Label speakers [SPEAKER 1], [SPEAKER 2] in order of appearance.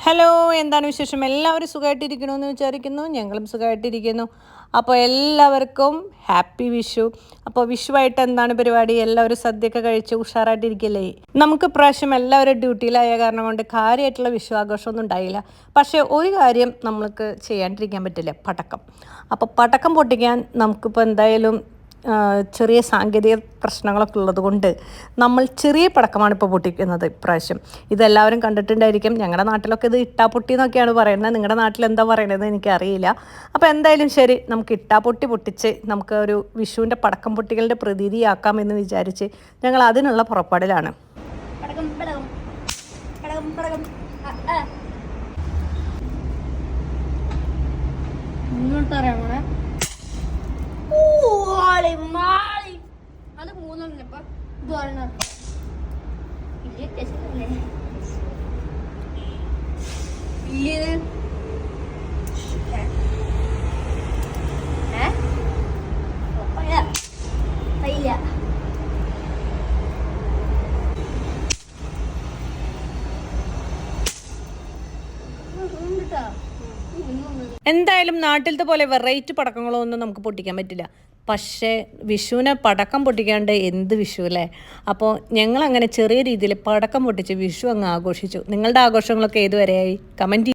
[SPEAKER 1] Hello, എന്താണ് വിശേഷം? എല്ലാവരും സുഖമായിട്ടിരിക്കണമെന്ന് വിചാരിക്കുന്നു. ഞങ്ങളും സുഖമായിട്ടിരിക്കുന്നു. അപ്പോൾ എല്ലാവർക്കും ഹാപ്പി വിഷു. അപ്പോൾ വിഷുവായിട്ട് എന്താണ് പരിപാടി? എല്ലാവരും സദ്യയൊക്കെ കഴിച്ച് ഉഷാറായിട്ടിരിക്കില്ലേ? നമുക്ക് ഇപ്രാവശ്യം എല്ലാവരും ഡ്യൂട്ടിയിലായ കാരണം കൊണ്ട് കാര്യമായിട്ടുള്ള വിഷു ആഘോഷമൊന്നും ഉണ്ടായില്ല. പക്ഷേ ഒരു കാര്യം നമ്മൾക്ക് ചെയ്യാണ്ടിരിക്കാൻ പറ്റില്ല, പടക്കം. അപ്പോൾ പടക്കം പൊട്ടിക്കാൻ നമുക്കിപ്പോൾ എന്തായാലും ചെറിയ സാങ്കേതിക പ്രശ്നങ്ങളൊക്കെ ഉള്ളത് കൊണ്ട് നമ്മൾ ചെറിയ പടക്കമാണ് ഇപ്പോൾ പൊട്ടിക്കുന്നത് ഇപ്രാവശ്യം. ഇതെല്ലാവരും കണ്ടിട്ടുണ്ടായിരിക്കും. ഞങ്ങളുടെ നാട്ടിലൊക്കെ ഇത് ഇട്ടാപ്പൊട്ടി എന്നൊക്കെയാണ് പറയുന്നത്. നിങ്ങളുടെ നാട്ടിൽ എന്താ പറയണത് എനിക്കറിയില്ല. അപ്പോൾ എന്തായാലും ശരി, നമുക്ക് ഇട്ടാപ്പൊട്ടി പൊട്ടിച്ച് നമുക്ക് ഒരു വിഷുവിൻ്റെ പടക്കം പൊട്ടികളുടെ പ്രതീതിയാക്കാമെന്ന് വിചാരിച്ച് ഞങ്ങൾ അതിനുള്ള പുറപ്പാടിലാണ്.
[SPEAKER 2] അത് മൂന്നെണ്ണം ഇപ്പൊ ഇത് ഒരെണ്ണം
[SPEAKER 1] എന്തായാലും നാട്ടിലത്തെ പോലെ വെറൈറ്റി പടക്കങ്ങളൊന്നും നമുക്ക് പൊട്ടിക്കാൻ പറ്റില്ല. പക്ഷേ വിഷുവിനെ പടക്കം പൊട്ടിക്കാണ്ട് എന്ത് വിഷു അല്ലേ? അപ്പോൾ ഞങ്ങളങ്ങനെ ചെറിയ രീതിയിൽ പടക്കം പൊട്ടിച്ച് വിഷു അങ്ങ് ആഘോഷിച്ചു. നിങ്ങളുടെ ആഘോഷങ്ങളൊക്കെ ഏതുവരെയായി? കമൻറ്റ്